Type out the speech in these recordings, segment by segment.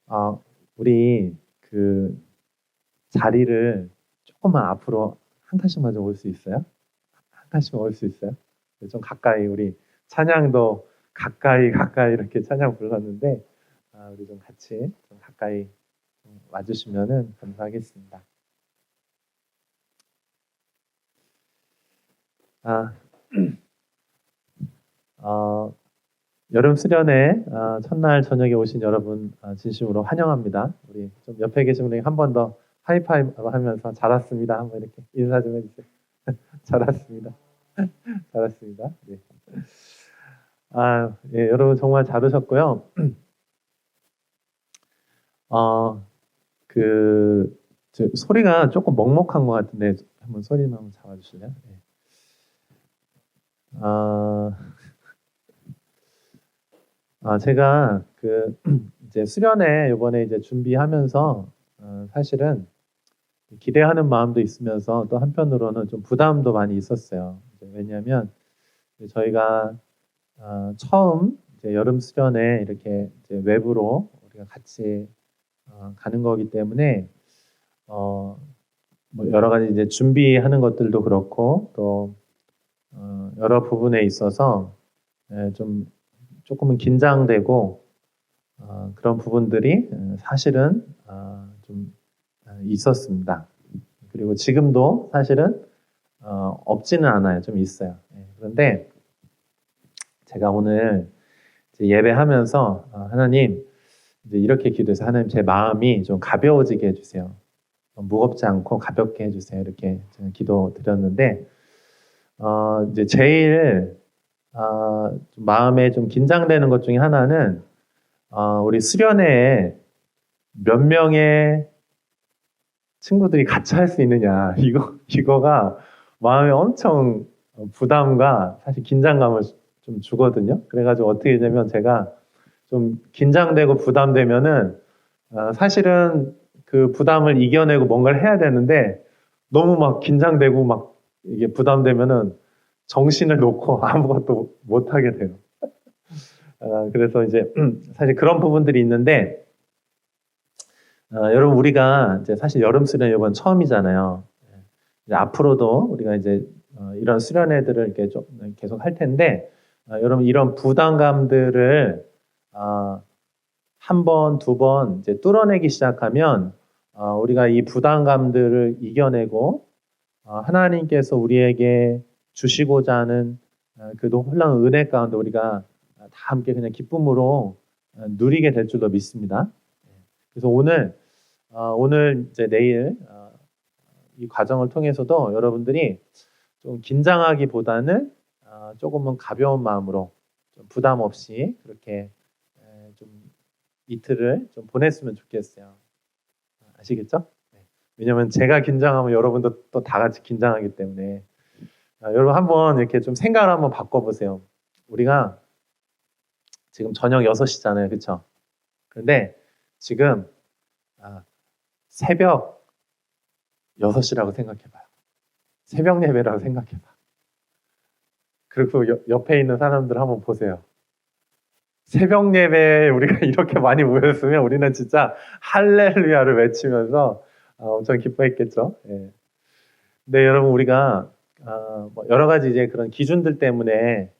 아, 우리 그 자리를 조금만 앞으로 한 칸씩만 좀 올 수 있어요? 한 칸씩 올 수 있어요? 네, 좀 가까이 우리 찬양도 가까이 이렇게 찬양 불렀는데 우리 좀 같이 좀 가까이 좀 와주시면은 감사하겠습니다. 아, 어, 여름 수련회 첫날 저녁에 오신 여러분 진심으로 환영합니다. 우리 좀 옆에 계신 분이 한 번 더 하이파이브 하면서 잘 왔습니다. 한번 이렇게 인사 좀 해주세요. 잘 왔습니다. 잘 왔습니다. 네. 예, 여러분 정말 잘 오셨고요. 어, 소리가 조금 먹먹한 것 같은데 한번 소리만 한번 잡아주실래요? 네. 아, 제가 이제 수련회 이번에 이제 준비하면서 사실은 기대하는 마음도 있으면서 또 한편으로는 좀 부담도 많이 있었어요. 왜냐하면 저희가 처음 이제 여름 수련회 이렇게 이제 외부로 우리가 같이 가는 거기 때문에 뭐 여러 가지 이제 준비하는 것들도 그렇고 또 여러 부분에 있어서 좀 조금은 긴장되고 그런 부분들이 사실은 좀 있었습니다. 그리고 지금도 사실은 없지는 않아요. 좀 있어요. 그런데 제가 오늘 이제 예배하면서 하나님 이제 이렇게 기도해서 하나님 제 마음이 좀 가벼워지게 해주세요. 무겁지 않고 가볍게 해주세요. 이렇게 제가 기도 드렸는데 이제 제일 좀 마음에 좀 긴장되는 것 중에 하나는 우리 수련회에 몇 명의 친구들이 같이 할 수 있느냐 이거가 마음에 엄청 부담과 사실 긴장감을 좀 주거든요. 그래가지고 어떻게 되면 제가 좀 긴장되고 부담되면은 사실은 그 부담을 이겨내고 뭔가를 해야 되는데 너무 막 긴장되고 막 이게 부담되면은 정신을 놓고 아무것도 못 하게 돼요. 그래서 이제 사실 그런 부분들이 있는데 여러분 우리가 이제 사실 여름 수련 이번 처음이잖아요. 이제 앞으로도 우리가 이제 이런 수련회들을 이렇게 좀 계속 할 텐데 여러분 이런 부담감들을 한 번, 두 번 이제 뚫어내기 시작하면 우리가 이 부담감들을 이겨내고 하나님께서 우리에게 주시고자 하는 그 놀라운 은혜 가운데 우리가 다 함께 그냥 기쁨으로 누리게 될 줄로 믿습니다. 그래서 오늘 이제 내일 이 과정을 통해서도 여러분들이 좀 긴장하기보다는 조금은 가벼운 마음으로 좀 부담 없이 그렇게 좀 이틀을 좀 보냈으면 좋겠어요. 아시겠죠? 네. 왜냐면 제가 긴장하면 여러분도 또 다 같이 긴장하기 때문에 여러분 한번 이렇게 좀 생각을 한번 바꿔보세요. 우리가 지금 저녁 6시잖아요. 그렇죠? 그런데 지금 새벽 6시라고 생각해봐요. 새벽 예배라고 생각해봐. 그리고 옆에 있는 사람들 한번 보세요. 새벽 예배에 우리가 이렇게 많이 모였으면 우리는 진짜 할렐루야를 외치면서 엄청 기뻐했겠죠. 예. 근데 여러분 우리가 뭐 여러 가지 이제 그런 기준들 때문에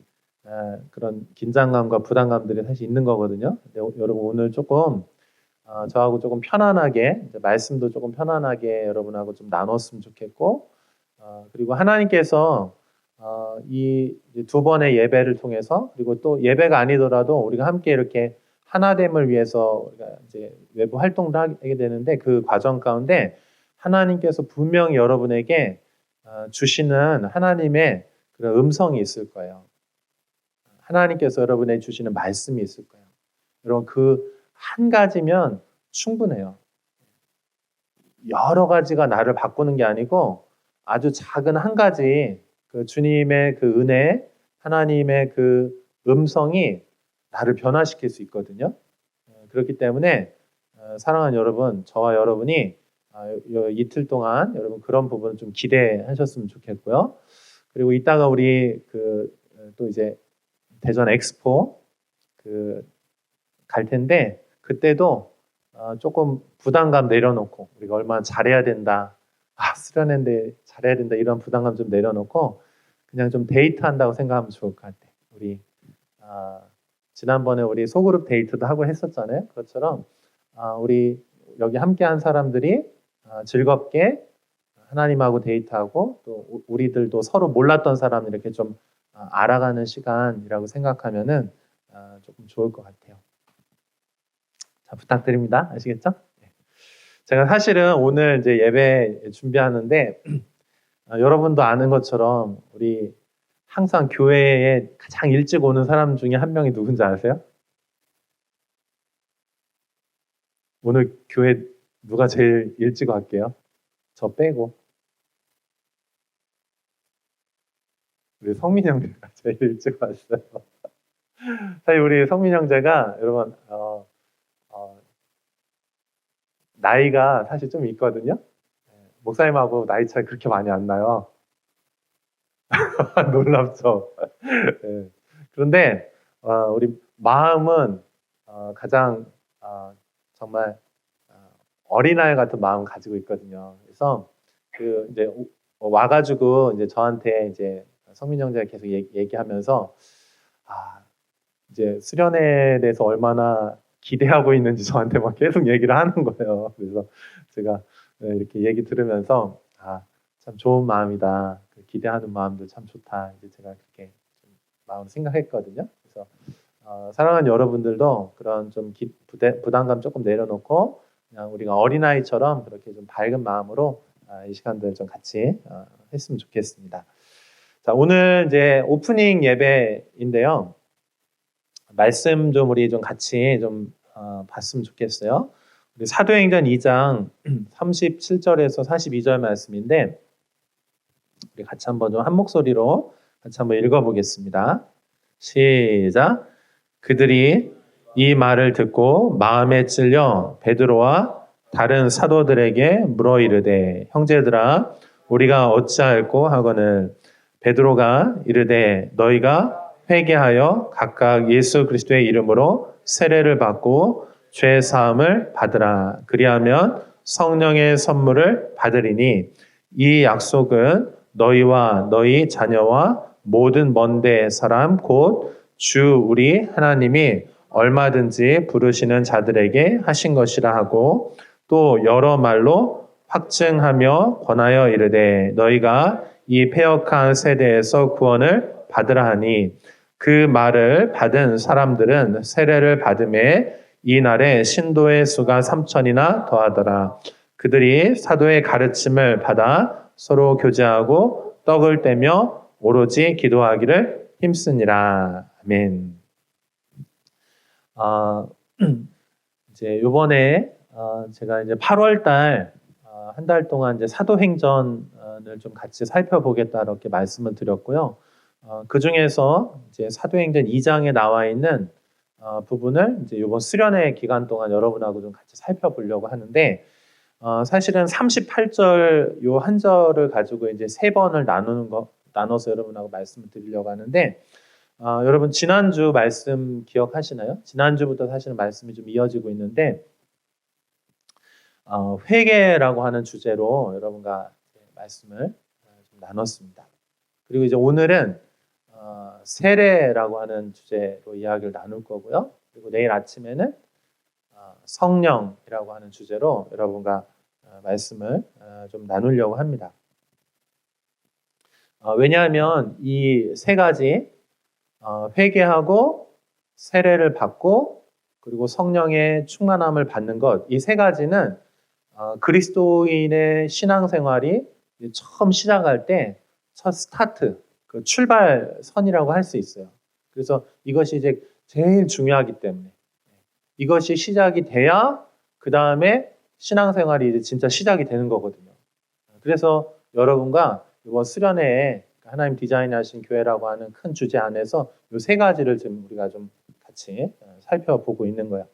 그런 긴장감과 부담감들이 사실 있는 거거든요. 근데 여러분 오늘 조금 저하고 조금 편안하게 이제 말씀도 조금 편안하게 여러분하고 좀 나눴으면 좋겠고 그리고 하나님께서 이 두 번의 예배를 통해서 그리고 또 예배가 아니더라도 우리가 함께 이렇게 하나됨을 위해서 우리가 이제 외부 활동도 하게 되는데 그 과정 가운데 하나님께서 분명히 여러분에게 주시는 하나님의 그런 음성이 있을 거예요. 하나님께서 여러분에게 주시는 말씀이 있을 거예요. 여러분 그 한 가지면 충분해요. 여러 가지가 나를 바꾸는 게 아니고 아주 작은 한 가지 그 주님의 그 은혜, 하나님의 그 음성이 나를 변화시킬 수 있거든요. 그렇기 때문에 사랑하는 여러분, 저와 여러분이 이틀 동안 여러분 그런 부분 좀 기대하셨으면 좋겠고요. 그리고 이따가 우리 또 이제 대전 엑스포 갈 텐데 그때도 조금 부담감 내려놓고 우리가 얼마나 잘해야 된다. 수련회인데 잘해야 된다. 이런 부담감 좀 내려놓고 그냥 좀 데이트한다고 생각하면 좋을 것 같아. 우리 지난번에 우리 소그룹 데이트도 하고 했었잖아요. 그것처럼 우리 여기 함께한 사람들이 즐겁게 하나님하고 데이트하고 또 우리들도 서로 몰랐던 사람을 이렇게 좀 알아가는 시간이라고 생각하면은 조금 좋을 것 같아요. 자, 부탁드립니다. 아시겠죠? 제가 사실은 오늘 이제 예배 준비하는데 여러분도 아는 것처럼 우리 항상 교회에 가장 일찍 오는 사람 중에 한 명이 누군지 아세요? 오늘 교회 누가 제일 일찍 갈게요? 저 빼고. 우리 성민 형제가 제일 일찍 왔어요. 사실 우리 성민 형제가 여러분 나이가 사실 좀 있거든요. 목사님하고 나이 차이 그렇게 많이 안 나요. 놀랍죠. 네. 그런데 우리 마음은 가장 정말 어린아이 같은 마음 가지고 있거든요. 그래서 그 이제 와가지고 이제 저한테 이제 성민 형제가 계속 얘기하면서 이제 수련회에 대해서 얼마나 기대하고 있는지 저한테 막 계속 얘기를 하는 거예요. 그래서 제가 이렇게 얘기 들으면서 참 좋은 마음이다. 기대하는 마음도 참 좋다. 이제 제가 그렇게 마음을 생각했거든요. 그래서 사랑하는 여러분들도 그런 좀 부담감 조금 내려놓고 그냥 우리가 어린아이처럼 그렇게 좀 밝은 마음으로 이 시간들 좀 같이 했으면 좋겠습니다. 자, 오늘 이제 오프닝 예배인데요. 말씀 좀 우리 좀 같이 좀 봤으면 좋겠어요. 우리 사도행전 2장 37절에서 42절 말씀인데 우리 같이 한번 좀 한 목소리로 같이 한번 읽어보겠습니다. 시작. 그들이 이 말을 듣고 마음에 찔려 베드로와 다른 사도들에게 물어 이르되 형제들아 우리가 어찌할꼬 하거늘 베드로가 이르되 너희가 회개하여 각각 예수 그리스도의 이름으로 세례를 받고 죄 사함을 받으라. 그리하면 성령의 선물을 받으리니 이 약속은 너희와 너희 자녀와 모든 먼데 사람 곧 주 우리 하나님이 얼마든지 부르시는 자들에게 하신 것이라 하고 또 여러 말로 확증하며 권하여 이르되 너희가 이 패역한 세대에서 구원을 받으라 하니 그 말을 받은 사람들은 세례를 받음에 이날에 신도의 수가 3,000이나 더하더라. 그들이 사도의 가르침을 받아 서로 교제하고 떡을 떼며 오로지 기도하기를 힘쓰니라. 아멘. 이제 요번에 제가 이제 8월 달 한 달 동안 이제 사도행전을 좀 같이 살펴보겠다 이렇게 말씀을 드렸고요. 그 중에서 이제 사도행전 2장에 나와 있는 부분을 이제 이번 수련회 기간 동안 여러분하고 좀 같이 살펴보려고 하는데 사실은 38절 요 한 절을 가지고 이제 세 번을 나눠서 여러분하고 말씀을 드리려고 하는데 여러분 지난주 말씀 기억하시나요? 지난주부터 사실은 말씀이 좀 이어지고 있는데 회개라고 하는 주제로 여러분과 말씀을 좀 나눴습니다. 그리고 이제 오늘은 세례라고 하는 주제로 이야기를 나눌 거고요. 그리고 내일 아침에는 성령이라고 하는 주제로 여러분과 말씀을 좀 나누려고 합니다. 왜냐하면 이 세 가지 회개하고 세례를 받고 그리고 성령의 충만함을 받는 것, 이 세 가지는 그리스도인의 신앙생활이 처음 시작할 때 첫 스타트, 그 출발선이라고 할 수 있어요. 그래서 이것이 이제 제일 중요하기 때문에 이것이 시작이 돼야 그 다음에 신앙생활이 이제 진짜 시작이 되는 거거든요. 그래서 여러분과 이번 수련회에 하나님 디자인하신 교회라고 하는 큰 주제 안에서 이 세 가지를 지금 우리가 좀 같이 살펴보고 있는 거예요.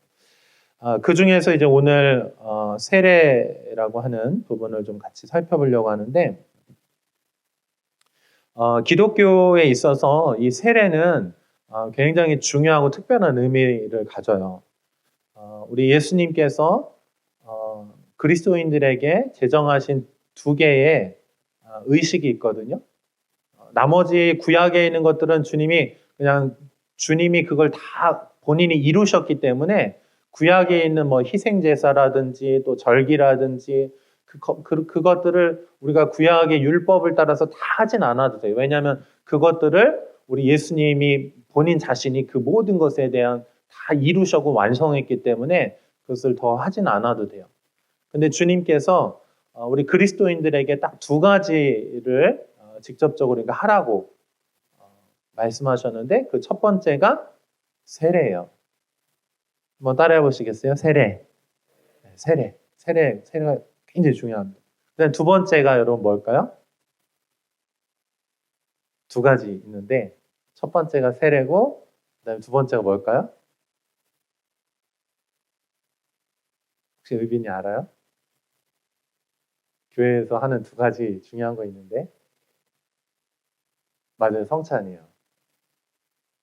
그 중에서 이제 오늘 세례라고 하는 부분을 좀 같이 살펴보려고 하는데 기독교에 있어서 이 세례는 굉장히 중요하고 특별한 의미를 가져요. 우리 예수님께서 그리스도인들에게 제정하신 두 개의 의식이 있거든요. 나머지 구약에 있는 것들은 주님이 그걸 다 본인이 이루셨기 때문에 구약에 있는 뭐 희생제사라든지 또 절기라든지 그것들을 우리가 구약의 율법을 따라서 다 하진 않아도 돼요. 왜냐하면 그것들을 우리 예수님이 본인 자신이 그 모든 것에 대한 다 이루셨고 완성했기 때문에 그것을 더 하진 않아도 돼요. 근데 주님께서 우리 그리스도인들에게 딱 두 가지를 직접적으로 그러니까 하라고 말씀하셨는데 그 첫 번째가 세례예요. 한번 따라해 보시겠어요? 세례. 세례가 굉장히 중요합니다. 그다음 두 번째가 여러분 뭘까요? 두 가지 있는데 첫 번째가 세례고 그다음에 두 번째가 뭘까요? 혹시 의빈이 알아요? 교회에서 하는 두 가지 중요한 거 있는데 맞아요. 성찬이에요.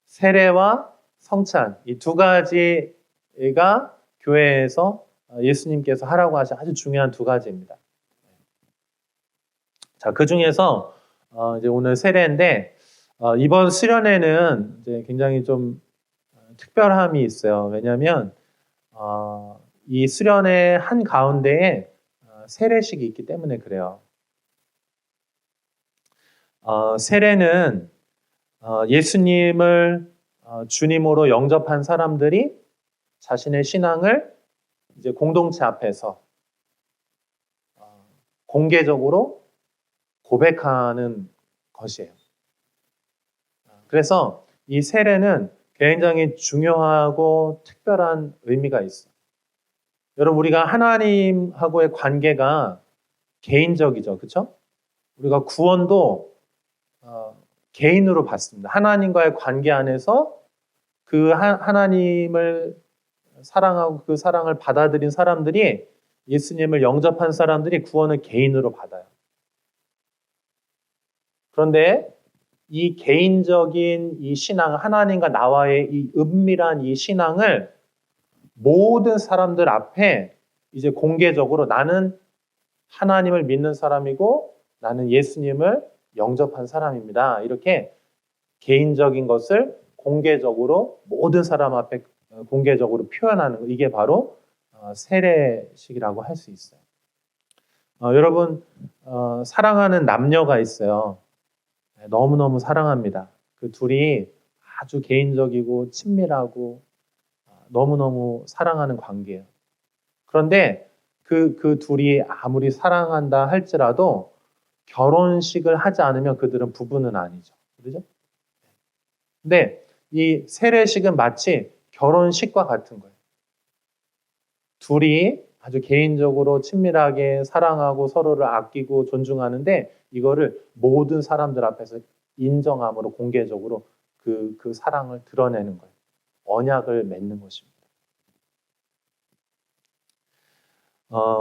세례와 성찬 이 두 가지가 교회에서 예수님께서 하라고 하신 아주 중요한 두 가지입니다. 자, 그 중에서 이제 오늘 세례인데 이번 수련회는 이제 굉장히 좀 특별함이 있어요. 왜냐하면 이 수련회 한 가운데에 세례식이 있기 때문에 그래요. 세례는 예수님을 주님으로 영접한 사람들이 자신의 신앙을 이제 공동체 앞에서 공개적으로 고백하는 것이에요. 그래서 이 세례는 굉장히 중요하고 특별한 의미가 있어요. 여러분 우리가 하나님하고의 관계가 개인적이죠. 그렇죠? 우리가 구원도 개인으로 받습니다. 하나님과의 관계 안에서 그 하나님을 사랑하고 그 사랑을 받아들인 사람들이 예수님을 영접한 사람들이 구원을 개인으로 받아요. 그런데 이 개인적인 이 신앙, 하나님과 나와의 이 은밀한 이 신앙을 모든 사람들 앞에 이제 공개적으로 나는 하나님을 믿는 사람이고 나는 예수님을 영접한 사람입니다. 이렇게 개인적인 것을 공개적으로 모든 사람 앞에 공개적으로 표현하는 거 이게 바로 세례식이라고 할 수 있어요. 여러분 사랑하는 남녀가 있어요. 너무너무 사랑합니다. 그 둘이 아주 개인적이고 친밀하고 너무너무 사랑하는 관계예요. 그런데 그 둘이 아무리 사랑한다 할지라도 결혼식을 하지 않으면 그들은 부부는 아니죠. 그렇죠? 근데 이 세례식은 마치 결혼식과 같은 거예요. 둘이 아주 개인적으로 친밀하게 사랑하고 서로를 아끼고 존중하는데 이거를 모든 사람들 앞에서 인정함으로 공개적으로 그 사랑을 드러내는 거예요. 언약을 맺는 것입니다.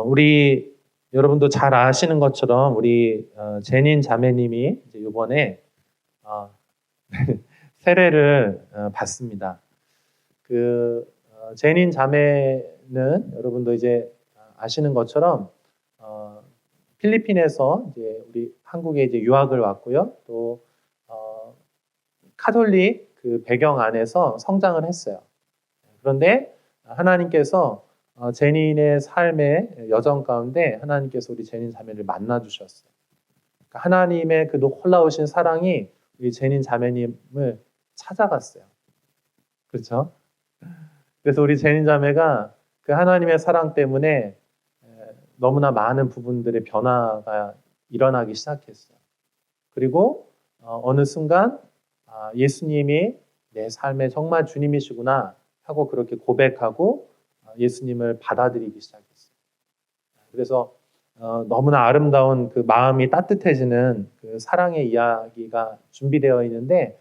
우리 여러분도 잘 아시는 것처럼 우리 제닌 자매님이 이제 이번에 세례를 받습니다. 제닌 자매는 여러분도 이제 아시는 것처럼 필리핀에서 이제 우리 한국에 이제 유학을 왔고요. 또 카톨릭 그 배경 안에서 성장을 했어요. 그런데 하나님께서 제닌의 삶의 여정 가운데 하나님께서 우리 제닌 자매를 만나 주셨어요. 그러니까 하나님의 그 놀라우신 사랑이 우리 제닌 자매님을 찾아갔어요. 그렇죠? 그래서 우리 제닌 자매가 그 하나님의 사랑 때문에 너무나 많은 부분들의 변화가 일어나기 시작했어요. 그리고 어느 순간 예수님이 내 삶의 정말 주님이시구나 하고 그렇게 고백하고 예수님을 받아들이기 시작했어요. 그래서 너무나 아름다운 그 마음이 따뜻해지는 그 사랑의 이야기가 준비되어 있는데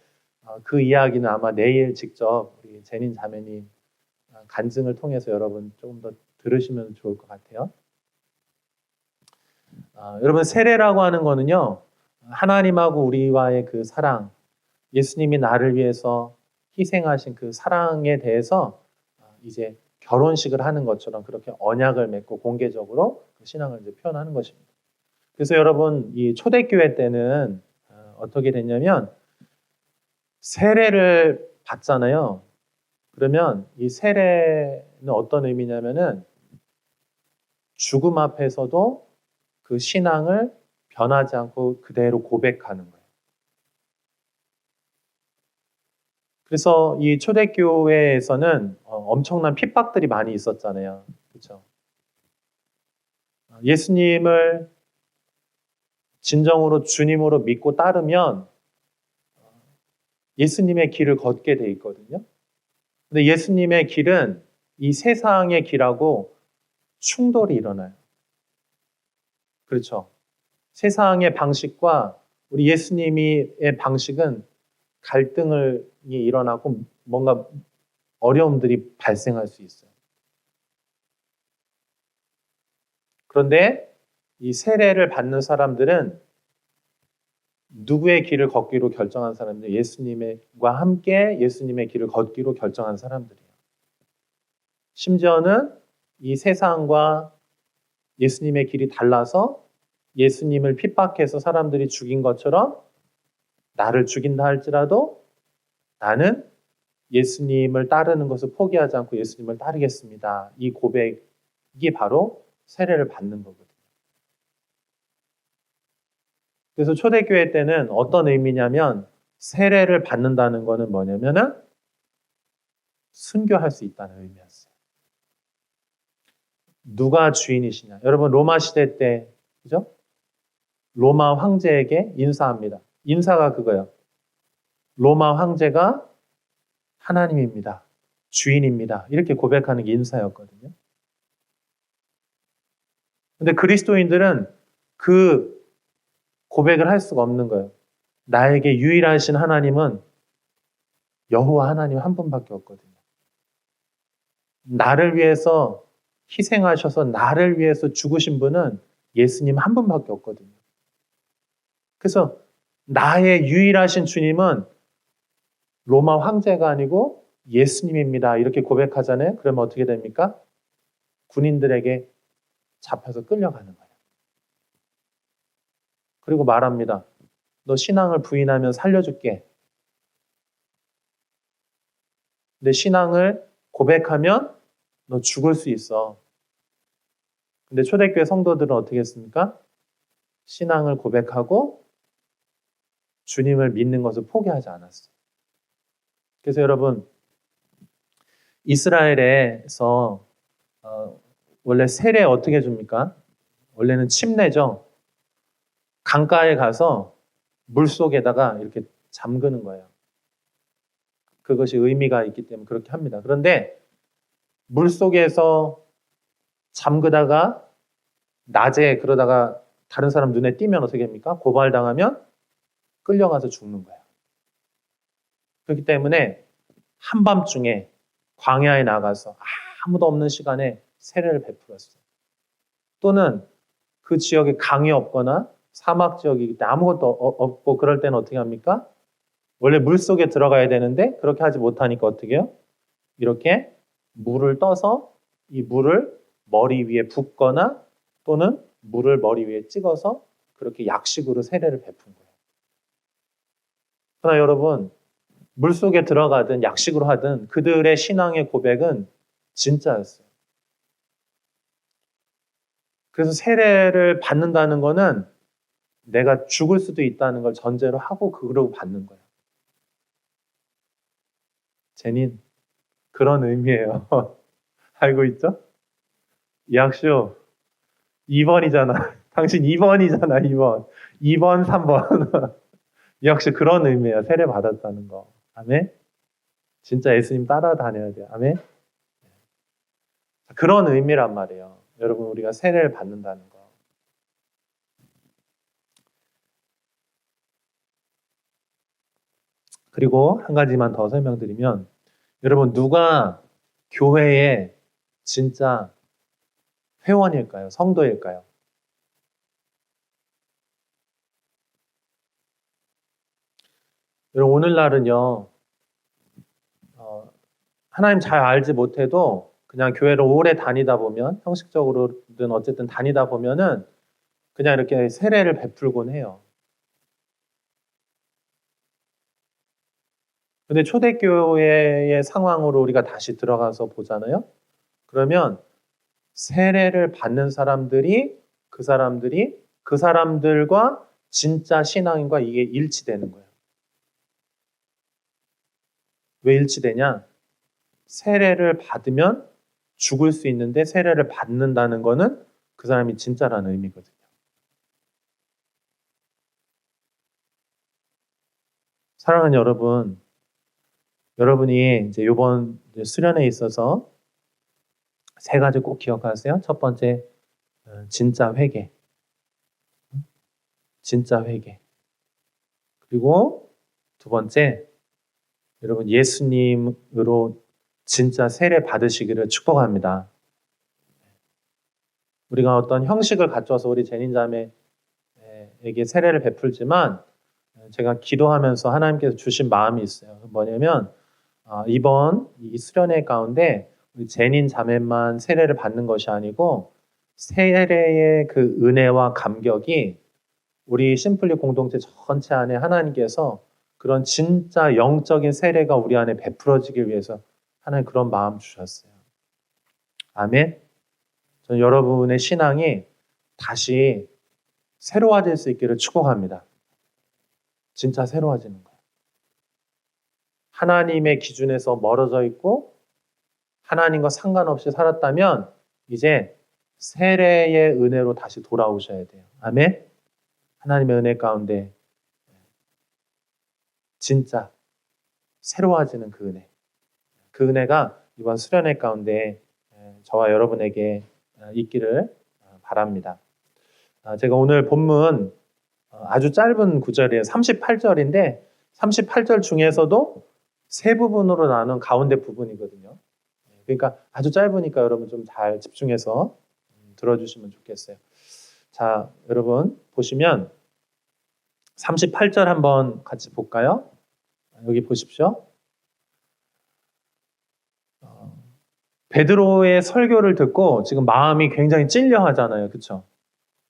그 이야기는 아마 내일 직접 우리 제닌 자매님 간증을 통해서 여러분 조금 더 들으시면 좋을 것 같아요. 여러분 세례라고 하는 거는요 하나님하고 우리와의 그 사랑, 예수님이 나를 위해서 희생하신 그 사랑에 대해서 이제 결혼식을 하는 것처럼 그렇게 언약을 맺고 공개적으로 그 신앙을 이제 표현하는 것입니다. 그래서 여러분, 이 초대교회 때는 어떻게 됐냐면 세례를 받잖아요. 그러면 이 세례는 어떤 의미냐면은 죽음 앞에서도 그 신앙을 변하지 않고 그대로 고백하는 거예요. 그래서 이 초대교회에서는 엄청난 핍박들이 많이 있었잖아요. 그렇죠? 예수님을 진정으로 주님으로 믿고 따르면 예수님의 길을 걷게 돼 있거든요. 근데 예수님의 길은 이 세상의 길하고 충돌이 일어나요. 그렇죠? 세상의 방식과 우리 예수님의 방식은 갈등이 일어나고 뭔가 어려움들이 발생할 수 있어요. 그런데 이 세례를 받는 사람들은 누구의 길을 걷기로 결정한 사람들, 예수님과 함께 예수님의 길을 걷기로 결정한 사람들이에요. 심지어는 이 세상과 예수님의 길이 달라서 예수님을 핍박해서 사람들이 죽인 것처럼 나를 죽인다 할지라도 나는 예수님을 따르는 것을 포기하지 않고 예수님을 따르겠습니다. 이 고백이 바로 세례를 받는 거거든요. 그래서 초대교회 때는 어떤 의미냐면 세례를 받는다는 것은 뭐냐면은 순교할 수 있다는 의미였어요. 누가 주인이시냐? 여러분 로마 시대 때 그죠? 로마 황제에게 인사합니다. 인사가 그거예요. 로마 황제가 하나님입니다. 주인입니다. 이렇게 고백하는 게 인사였거든요. 근데 그리스도인들은 그 고백을 할 수가 없는 거예요. 나에게 유일하신 하나님은 여호와 하나님 한 분밖에 없거든요. 나를 위해서 희생하셔서 나를 위해서 죽으신 분은 예수님 한 분밖에 없거든요. 그래서 나의 유일하신 주님은 로마 황제가 아니고 예수님입니다. 이렇게 고백하잖아요. 그러면 어떻게 됩니까? 군인들에게 잡혀서 끌려가는 거예요. 그리고 말합니다. 너 신앙을 부인하면 살려줄게. 내 신앙을 고백하면 너 죽을 수 있어. 근데 초대교회 성도들은 어떻게 했습니까? 신앙을 고백하고 주님을 믿는 것을 포기하지 않았어요. 그래서 여러분, 이스라엘에서 원래 세례 어떻게 줍니까? 원래는 침례죠. 강가에 가서 물속에다가 이렇게 잠그는 거예요. 그것이 의미가 있기 때문에 그렇게 합니다. 그런데 물속에서 잠그다가 낮에 그러다가 다른 사람 눈에 띄면 어떻게 합니까? 고발당하면 끌려가서 죽는 거예요. 그렇기 때문에 한밤중에 광야에 나가서 아무도 없는 시간에 세례를 베풀었어요. 또는 그 지역에 강이 없거나 사막 지역이기 때문에 아무것도 없고 그럴 때는 어떻게 합니까? 원래 물속에 들어가야 되는데 그렇게 하지 못하니까 어떻게 해요? 이렇게 물을 떠서 이 물을 머리 위에 붓거나 또는 물을 머리 위에 찍어서 그렇게 약식으로 세례를 베푼 거예요. 그러나 여러분, 물속에 들어가든 약식으로 하든 그들의 신앙의 고백은 진짜였어요. 그래서 세례를 받는다는 거는 내가 죽을 수도 있다는 걸 전제로 하고 그러고 받는 거예요. 제닌, 그런 의미예요. 알고 있죠? 이학쇼 2번이잖아. 당신 2번이잖아, 2번. 2번, 3번. 이학쇼 그런 의미예요. 세례 받았다는 거. 아멘? 진짜 예수님 따라다녀야 돼요. 아멘? 그런 의미란 말이에요. 여러분, 우리가 세례를 받는다는 거. 그리고 한 가지만 더 설명드리면, 여러분, 누가 교회의 진짜 회원일까요? 성도일까요? 여러분, 오늘날은요, 하나님 잘 알지 못해도 그냥 교회를 오래 다니다 보면, 형식적으로든 어쨌든 다니다 보면은 그냥 이렇게 세례를 베풀곤 해요. 근데 초대교회의 상황으로 우리가 다시 들어가서 보잖아요. 그러면 세례를 받는 사람들이 그 사람들과 진짜 신앙인과 이게 일치되는 거예요. 왜 일치되냐? 세례를 받으면 죽을 수 있는데 세례를 받는다는 거는 그 사람이 진짜라는 의미거든요. 사랑하는 여러분, 여러분이 이제 이번 수련회에 있어서 세 가지 꼭 기억하세요. 첫 번째, 진짜 회개. 진짜 회개. 그리고 두 번째, 여러분 예수님으로 진짜 세례 받으시기를 축복합니다. 우리가 어떤 형식을 갖춰서 우리 제닌자매에게 세례를 베풀지만 제가 기도하면서 하나님께서 주신 마음이 있어요. 뭐냐면 이번 이 수련회 가운데 우리 제닌 자매만 세례를 받는 것이 아니고 세례의 그 은혜와 감격이 우리 심플리 공동체 전체 안에 하나님께서 그런 진짜 영적인 세례가 우리 안에 베풀어지기 위해서 하나님 그런 마음 주셨어요. 아멘. 저는 여러분의 신앙이 다시 새로워질 수 있기를 축복합니다. 진짜 새로워지는 거예요. 하나님의 기준에서 멀어져 있고 하나님과 상관없이 살았다면 이제 세례의 은혜로 다시 돌아오셔야 돼요. 아멘. 하나님의 은혜 가운데 진짜 새로워지는 그 은혜. 그 은혜가 이번 수련회 가운데 저와 여러분에게 있기를 바랍니다. 제가 오늘 본문 아주 짧은 구절이에요. 38절인데 38절 중에서도 세 부분으로 나눈 가운데 부분이거든요. 그러니까 아주 짧으니까 여러분 좀 잘 집중해서 들어주시면 좋겠어요. 자, 여러분 보시면 38절 한번 같이 볼까요? 여기 보십시오. 베드로의 설교를 듣고 지금 마음이 굉장히 찔려 하잖아요. 그렇죠?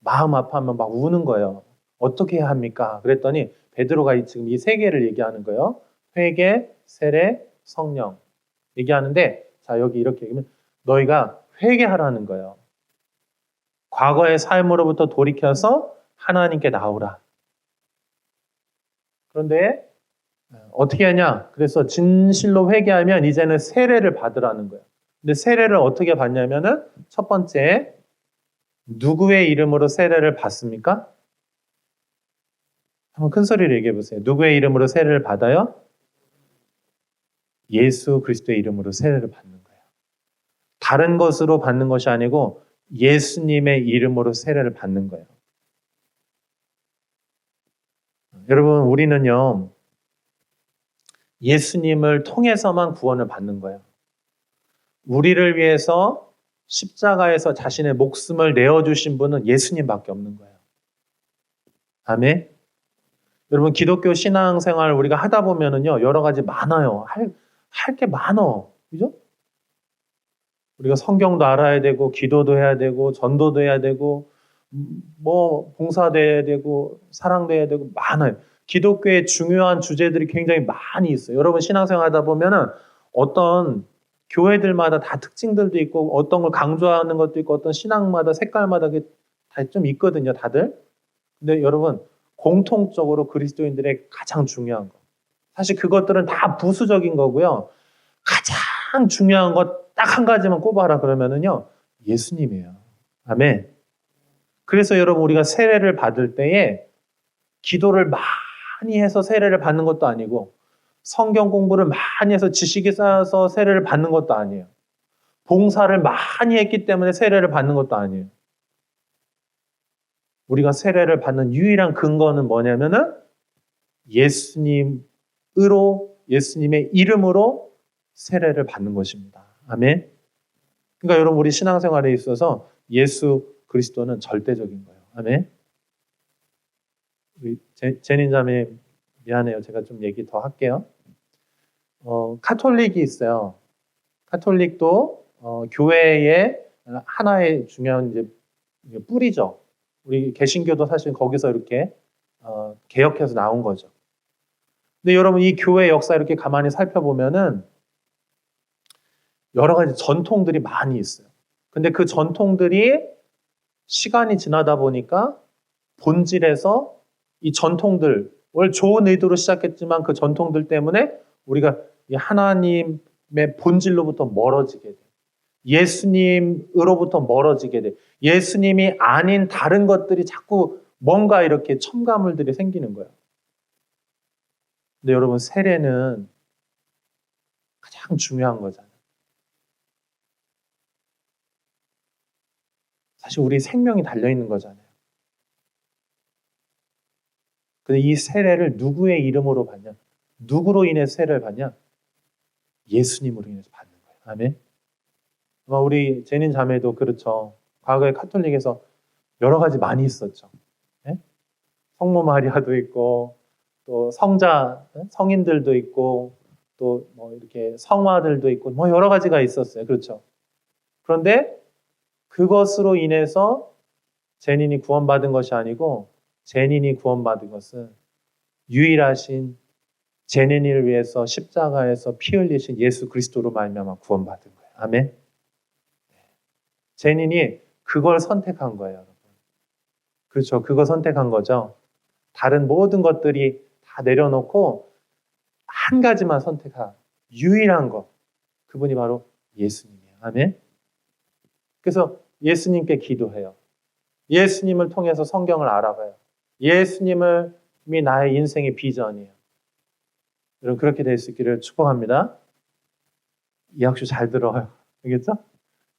마음 아파하면 막 우는 거예요. 어떻게 해야 합니까? 그랬더니 베드로가 지금 이 세 개를 얘기하는 거예요. 회개, 세례, 성령. 얘기하는데 자 여기 이렇게 얘기하면 너희가 회개하라는 거예요. 과거의 삶으로부터 돌이켜서 하나님께 나오라. 그런데 어떻게 하냐? 그래서 진실로 회개하면 이제는 세례를 받으라는 거예요. 근데 세례를 어떻게 받냐면은 첫 번째 누구의 이름으로 세례를 받습니까? 한번 큰 소리로 얘기해 보세요. 누구의 이름으로 세례를 받아요? 예수 그리스도의 이름으로 세례를 받는 거예요. 다른 것으로 받는 것이 아니고 예수님의 이름으로 세례를 받는 거예요. 여러분, 우리는요, 예수님을 통해서만 구원을 받는 거예요. 우리를 위해서 십자가에서 자신의 목숨을 내어주신 분은 예수님밖에 없는 거예요. 아멘? 여러분, 기독교 신앙생활 우리가 하다 보면은요, 여러 가지 많아요. 할 게 많어. 그죠? 우리가 성경도 알아야 되고, 기도도 해야 되고, 전도도 해야 되고, 뭐, 봉사도 해야 되고, 사랑도 해야 되고, 많아요. 기독교의 중요한 주제들이 굉장히 많이 있어요. 여러분 신앙생활 하다 보면은 어떤 교회들마다 다 특징들도 있고, 어떤 걸 강조하는 것도 있고, 어떤 신앙마다 색깔마다 다 좀 있거든요, 다들. 근데 여러분, 공통적으로 그리스도인들의 가장 중요한 거. 사실 그것들은 다 부수적인 거고요. 가장 중요한 것 딱 한 가지만 꼽아라 그러면은요, 예수님이에요. 아멘. 그래서 여러분, 우리가 세례를 받을 때에 기도를 많이 해서 세례를 받는 것도 아니고, 성경 공부를 많이 해서 지식이 쌓여서 세례를 받는 것도 아니에요. 봉사를 많이 했기 때문에 세례를 받는 것도 아니에요. 우리가 세례를 받는 유일한 근거는 뭐냐면은 예수님의 이름으로 세례를 받는 것입니다. 아멘. 그러니까 여러분 우리 신앙생활에 있어서 예수 그리스도는 절대적인 거예요. 아멘. 우리 제닌자매 미안해요. 제가 좀 얘기 더 할게요. 카톨릭이 있어요. 카톨릭도 교회의 하나의 중요한 이제 뿌리죠. 우리 개신교도 사실 거기서 이렇게 개혁해서 나온 거죠. 근데 여러분 이 교회 역사 이렇게 가만히 살펴보면은 여러 가지 전통들이 많이 있어요. 근데 그 전통들이 시간이 지나다 보니까 본질에서 이 전통들, 원래 좋은 의도로 시작했지만 그 전통들 때문에 우리가 이 하나님의 본질로부터 멀어지게 돼. 예수님으로부터 멀어지게 돼. 예수님이 아닌 다른 것들이 자꾸 뭔가 이렇게 첨가물들이 생기는 거예요. 근데 여러분 세례는 가장 중요한 거잖아요. 사실 우리 생명이 달려있는 거잖아요. 근데 이 세례를 누구의 이름으로 받냐? 누구로 인해 세례를 받냐? 예수님으로 인해서 받는 거예요. 아멘. 아마 우리 제닌 자매도 그렇죠. 과거에 카톨릭에서 여러 가지 많이 있었죠. 네? 성모 마리아도 있고 또 성자, 성인들도 있고 또 뭐 이렇게 성화들도 있고 뭐 여러 가지가 있었어요. 그렇죠. 그런데 그것으로 인해서 제닌이 구원받은 것이 아니고 제닌이 구원받은 것은 유일하신 제닌을 위해서 십자가에서 피 흘리신 예수 그리스도로 말미암아 구원받은 거예요. 아멘. 제닌이 그걸 선택한 거예요, 여러분. 그렇죠. 그거 선택한 거죠. 다른 모든 것들이 다 내려놓고 한 가지만 선택한 유일한 것. 그분이 바로 예수님이에요. 아멘. 그래서 예수님께 기도해요. 예수님을 통해서 성경을 알아봐요. 예수님이 나의 인생의 비전이에요. 여러분 그렇게 될 수 있기를 축복합니다. 이학수 잘 들어요. 알겠죠?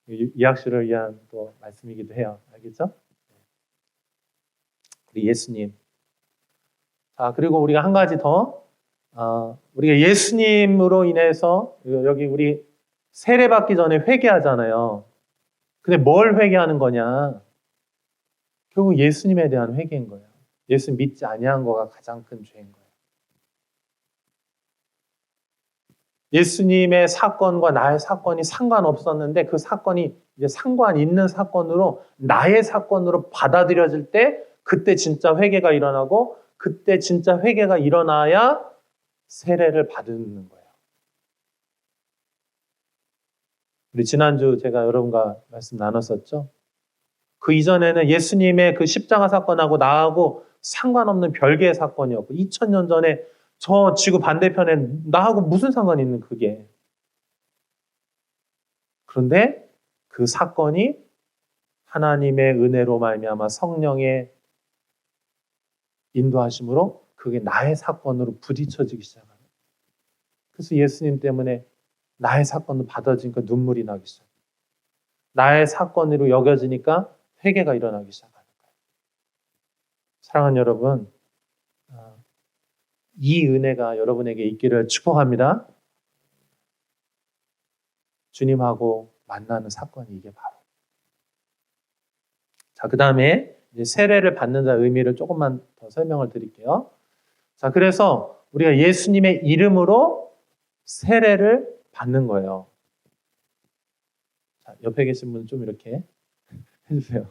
이학수를 위한 또 말씀이기도 해요. 알겠죠? 우리 예수님. 자, 그리고 우리가 한 가지 더, 우리가 예수님으로 인해서, 여기 우리 세례받기 전에 회개하잖아요. 근데 뭘 회개하는 거냐? 결국 예수님에 대한 회개인 거예요. 예수 믿지 아니한 거가 가장 큰 죄인 거예요. 예수님의 사건과 나의 사건이 상관없었는데 그 사건이 이제 상관 있는 사건으로 나의 사건으로 받아들여질 때 그때 진짜 회개가 일어나고 그때 진짜 회개가 일어나야 세례를 받는 거예요. 우리 지난주 제가 여러분과 말씀 나눴었죠. 그 이전에는 예수님의 그 십자가 사건하고 나하고 상관없는 별개의 사건이었고 2000년 전에 저 지구 반대편에 나하고 무슨 상관이 있는 그게. 그런데 그 사건이 하나님의 은혜로 말미암아 성령의 인도하심으로 그게 나의 사건으로 부딪혀지기 시작하는. 그래서 예수님 때문에 나의 사건을 받아지니까 눈물이 나기 시작해요. 나의 사건으로 여겨지니까 회개가 일어나기 시작하는 거예요. 사랑하는 여러분, 이 은혜가 여러분에게 있기를 축복합니다. 주님하고 만나는 사건이 이게 바로. 자, 그 다음에 세례를 받는 자의 의미를 조금만 더 설명을 드릴게요. 자, 그래서 우리가 예수님의 이름으로 세례를 받는 거예요. 자, 옆에 계신 분 좀 이렇게 해주세요.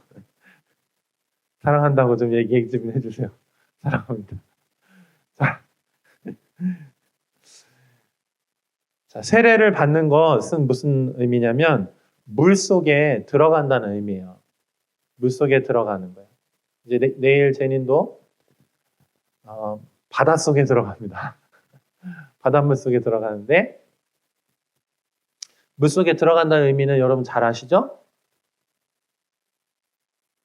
사랑한다고 좀 얘기 좀 해주세요. 사랑합니다. 자, 세례를 받는 것은 무슨 의미냐면 물 속에 들어간다는 의미예요. 물 속에 들어가는 거예요. 이제 내일 제닌도 바닷속에 들어갑니다. 바닷물 속에 들어가는데 물 속에 들어간다는 의미는 여러분 잘 아시죠?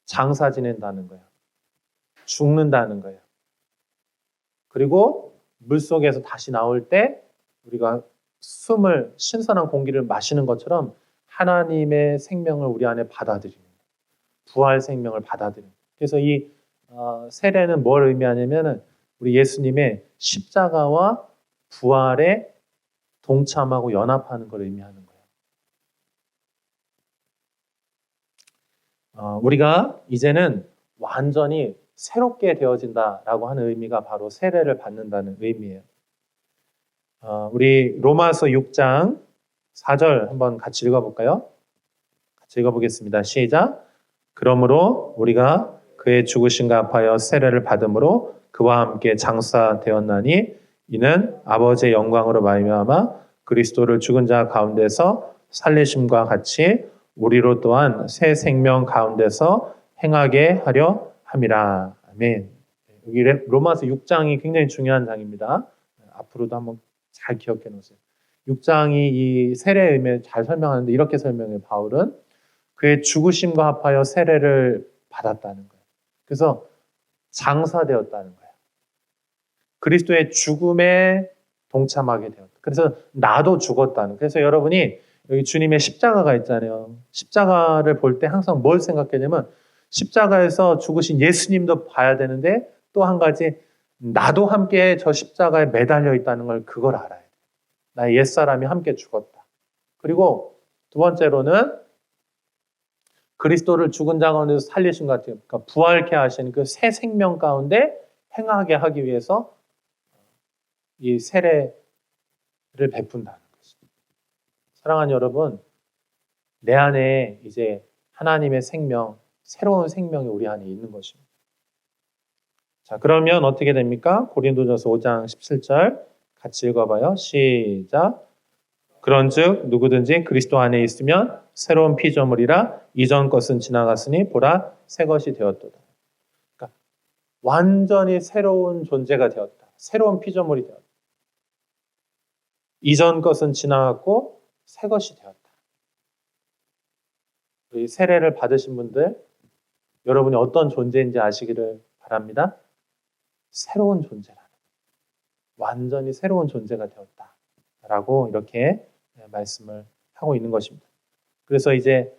장사 지낸다는 거예요. 죽는다는 거예요. 그리고 물 속에서 다시 나올 때 우리가 숨을 신선한 공기를 마시는 것처럼 하나님의 생명을 우리 안에 받아들이는 거예요. 부활 생명을 받아들이는 거예요. 그래서 이 세례는 뭘 의미하냐면 우리 예수님의 십자가와 부활에 동참하고 연합하는 걸 의미하는 거예요. 우리가 이제는 완전히 새롭게 되어진다라고 하는 의미가 바로 세례를 받는다는 의미예요. 우리 로마서 6장 4절 한번 같이 읽어볼까요? 읽어보겠습니다. 시작. 그러므로 우리가 그의 죽으심과 합하여 세례를 받음으로 그와 함께 장사되었나니 이는 아버지의 영광으로 말미암아 그리스도를 죽은 자 가운데서 살리심과 같이 우리로 또한 새 생명 가운데서 행하게 하려 함이라. 아멘. 여기 로마서 6장이 굉장히 중요한 장입니다. 앞으로도 한번 잘 기억해 놓으세요. 6장이 이 세례의 의미를 잘 설명하는데 이렇게 설명해요. 바울은 그의 죽으심과 합하여 세례를 받았다는 거예요. 그래서 장사되었다는 거예요. 그리스도의 죽음에 동참하게 되었다. 그래서 나도 죽었다는. 그래서 여러분이 여기 주님의 십자가가 있잖아요. 십자가를 볼 때 항상 뭘 생각하냐면 십자가에서 죽으신 예수님도 봐야 되는데 또 한 가지 나도 함께 저 십자가에 매달려 있다는 걸 그걸 알아야 돼요. 나의 옛사람이 함께 죽었다. 그리고 두 번째로는 그리스도를 죽은 자 가운데서 살리신 것 같아요. 그러니까 부활케 하신 그 새 생명 가운데 행하게 하기 위해서 이 세례를 베푼다는 것입니다. 사랑하는 여러분, 내 안에 이제 하나님의 생명, 새로운 생명이 우리 안에 있는 것입니다. 자, 그러면 어떻게 됩니까? 고린도전서 5장 17절 같이 읽어봐요. 시작. 그런즉 누구든지 그리스도 안에 있으면 새로운 피조물이라 이전 것은 지나갔으니 보라 새 것이 되었도다. 그러니까 완전히 새로운 존재가 되었다. 새로운 피조물이 되었다. 이전 것은 지나갔고 새 것이 되었다. 우리 세례를 받으신 분들 여러분이 어떤 존재인지 아시기를 바랍니다. 새로운 존재라는 완전히 새로운 존재가 되었다라고 이렇게 말씀을 하고 있는 것입니다. 그래서 이제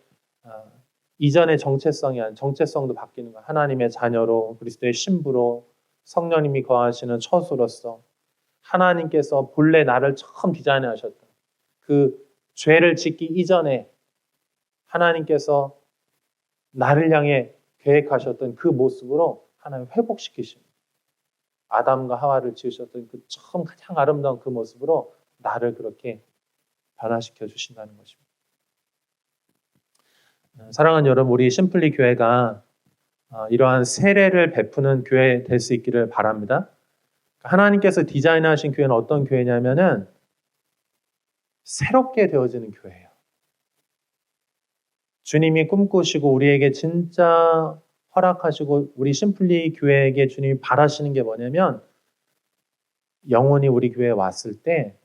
이전의 정체성이 아닌 정체성도 바뀌는 거예요. 하나님의 자녀로 그리스도의 신부로 성령님이 거하시는 처소로서 하나님께서 본래 나를 처음 디자인하셨던 그 죄를 짓기 이전에 하나님께서 나를 향해 계획하셨던 그 모습으로 하나님 회복시키십니다. 아담과 하와를 지으셨던 그 처음 가장 아름다운 그 모습으로 나를 그렇게 변화시켜 주신다는 것입니다. 사랑하는 여러분, 우리 심플리 교회가 이러한 세례를 베푸는 교회 될 수 있기를 바랍니다. 하나님께서 디자인하신 교회는 어떤 교회냐면은 새롭게 되어지는 교회예요. 주님이 꿈꾸시고 우리에게 진짜 허락하시고 우리 심플리 교회에게 주님이 바라시는 게 뭐냐면 영혼이 우리 교회에 왔을 때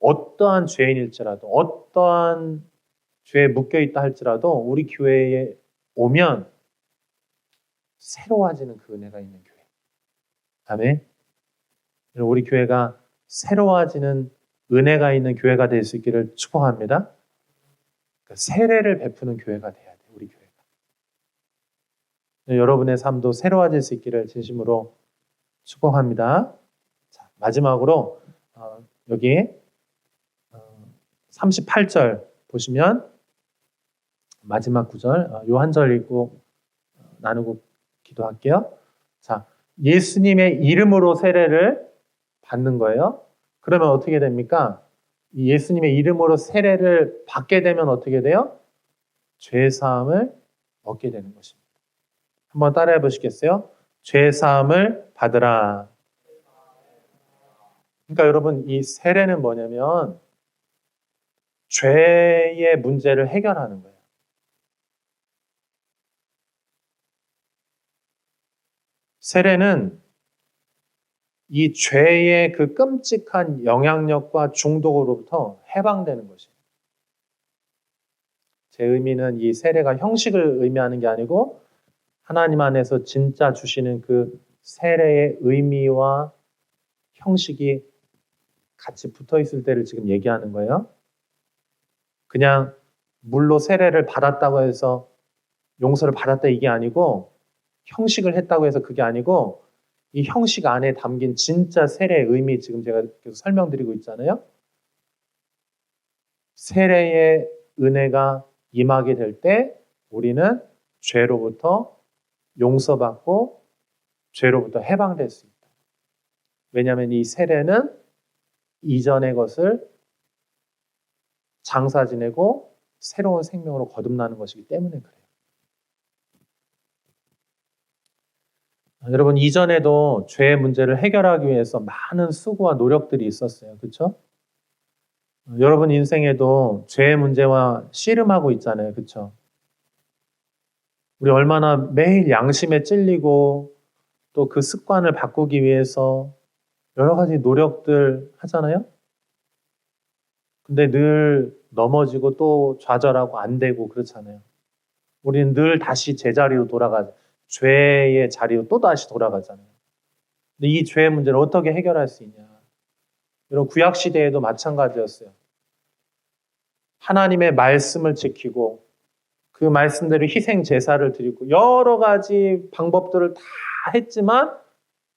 어떠한 죄인일지라도 어떠한 죄에 묶여있다 할지라도 우리 교회에 오면 새로워지는 그 은혜가 있는 교회. 아멘. 우리 교회가 새로워지는 은혜가 있는 교회가 될 수 있기를 축복합니다. 그러니까 세례를 베푸는 교회가 돼야 돼요. 우리 교회가. 여러분의 삶도 새로워질 수 있기를 진심으로 축복합니다. 자, 마지막으로 여기 38절 보시면 마지막 구절 요 한 절 읽고 나누고 기도할게요. 자, 예수님의 이름으로 세례를 받는 거예요. 그러면 어떻게 됩니까? 이 예수님의 이름으로 세례를 받게 되면 어떻게 돼요? 죄 사함을 얻게 되는 것입니다. 한번 따라해 보시겠어요? 죄 사함을 받으라. 그러니까 여러분 이 세례는 뭐냐면 죄의 문제를 해결하는 거예요. 세례는 이 죄의 그 끔찍한 영향력과 중독으로부터 해방되는 것이에요. 제 의미는 이 세례가 형식을 의미하는 게 아니고 하나님 안에서 진짜 주시는 그 세례의 의미와 형식이 같이 붙어 있을 때를 지금 얘기하는 거예요. 그냥 물로 세례를 받았다고 해서 용서를 받았다 이게 아니고 형식을 했다고 해서 그게 아니고 이 형식 안에 담긴 진짜 세례의 의미 지금 제가 계속 설명드리고 있잖아요. 세례의 은혜가 임하게 될 때 우리는 죄로부터 용서받고 죄로부터 해방될 수 있다. 왜냐하면 이 세례는 이전의 것을 장사 지내고 새로운 생명으로 거듭나는 것이기 때문에 그래요. 여러분, 이전에도 죄의 문제를 해결하기 위해서 많은 수고와 노력들이 있었어요. 그렇죠? 여러분 인생에도 죄의 문제와 씨름하고 있잖아요. 그렇죠? 우리 얼마나 매일 양심에 찔리고 또 그 습관을 바꾸기 위해서 여러 가지 노력들 하잖아요. 근데 늘 넘어지고 또 좌절하고 안 되고 그렇잖아요. 우리는 늘 다시 제자리로 죄의 자리로 또 다시 돌아가잖아요. 근데 이 죄의 문제를 어떻게 해결할 수 있냐? 여러분, 구약 시대에도 마찬가지였어요. 하나님의 말씀을 지키고 그 말씀대로 희생 제사를 드리고 여러 가지 방법들을 다 했지만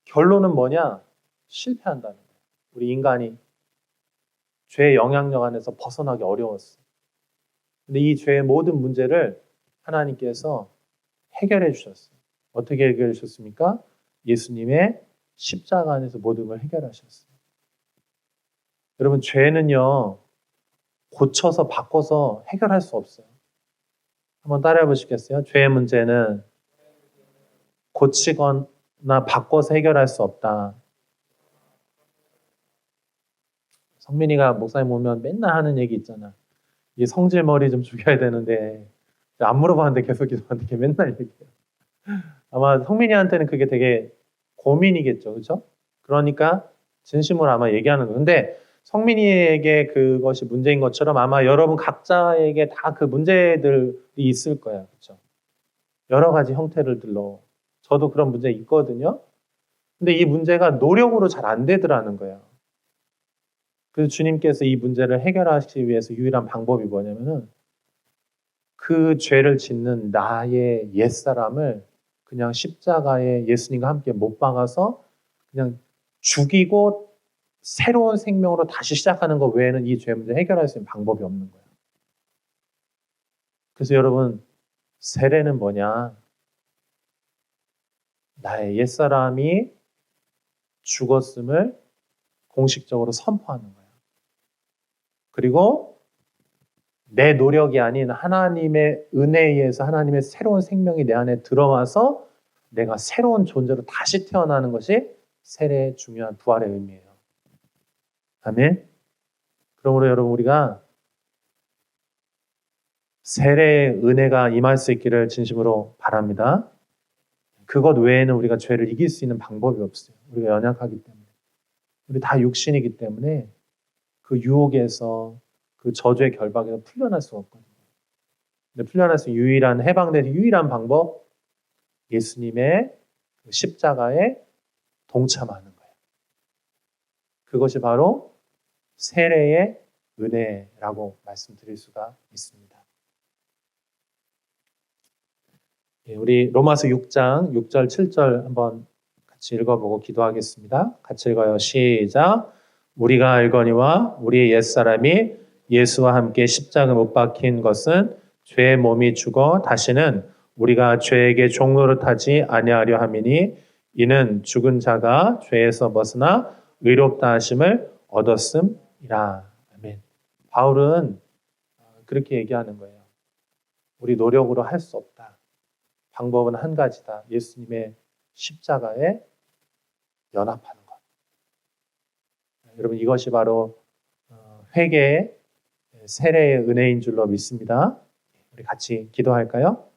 결론은 뭐냐? 실패한다는 거예요. 우리 인간이 죄의 영향력 안에서 벗어나기 어려웠어요. 근데 이 죄의 모든 문제를 하나님께서 해결해 주셨어요. 어떻게 해결해 주셨습니까? 예수님의 십자가 안에서 모든 걸 해결하셨어요. 여러분, 죄는요, 고쳐서 바꿔서 해결할 수 없어요. 한번 따라해 보시겠어요? 죄의 문제는 고치거나 바꿔서 해결할 수 없다. 성민이가 목사님 오면 맨날 하는 얘기 있잖아. 이 성질머리 좀 죽여야 되는데 안 물어봤는데 계속 기도하는데 맨날 얘기해요. 아마 성민이한테는 그게 되게 고민이겠죠. 그렇죠? 그러니까 진심으로 아마 얘기하는 거예요. 근데 성민이에게 그것이 문제인 것처럼 아마 여러분 각자에게 다 그 문제들이 있을 거예요. 그렇죠? 여러 가지 형태들로. 저도 그런 문제 있거든요. 근데 이 문제가 노력으로 잘 안 되더라는 거예요. 그래서 주님께서 이 문제를 해결하시기 위해서 유일한 방법이 뭐냐면은 그 죄를 짓는 나의 옛사람을 그냥 십자가에 예수님과 함께 못 박아서 그냥 죽이고 새로운 생명으로 다시 시작하는 것 외에는 이 죄 문제 해결할 수 있는 방법이 없는 거예요. 그래서 여러분, 세례는 뭐냐? 나의 옛사람이 죽었음을 공식적으로 선포하는 거예요. 그리고 내 노력이 아닌 하나님의 은혜에 의해서 하나님의 새로운 생명이 내 안에 들어와서 내가 새로운 존재로 다시 태어나는 것이 세례의 중요한 부활의 의미예요. 아멘. 그러므로 여러분, 우리가 세례의 은혜가 임할 수 있기를 진심으로 바랍니다. 그것 외에는 우리가 죄를 이길 수 있는 방법이 없어요. 우리가 연약하기 때문에. 우리 다 육신이기 때문에 그 유혹에서 그 저주의 결박에서 풀려날 수가 없거든요. 근데 풀려날 수 있는 유일한 해방된 유일한 방법, 예수님의 그 십자가에 동참하는 거예요. 그것이 바로 세례의 은혜라고 말씀드릴 수가 있습니다. 우리 로마서 6장 6절 7절 한번 같이 읽어보고 기도하겠습니다. 같이 읽어요. 시작. 우리가 알거니와 우리의 옛사람이 예수와 함께 십자가에 못 박힌 것은 죄의 몸이 죽어 다시는 우리가 죄에게 종노릇하지 아니하려 함이니 이는 죽은 자가 죄에서 벗어나 의롭다 하심을 얻었음이라. 아멘. 바울은 그렇게 얘기하는 거예요. 우리 노력으로 할 수 없다. 방법은 한 가지다. 예수님의 십자가에 연합하는 것. 여러분, 이것이 바로 회개의 세례의 은혜인 줄로 믿습니다. 우리 같이 기도할까요?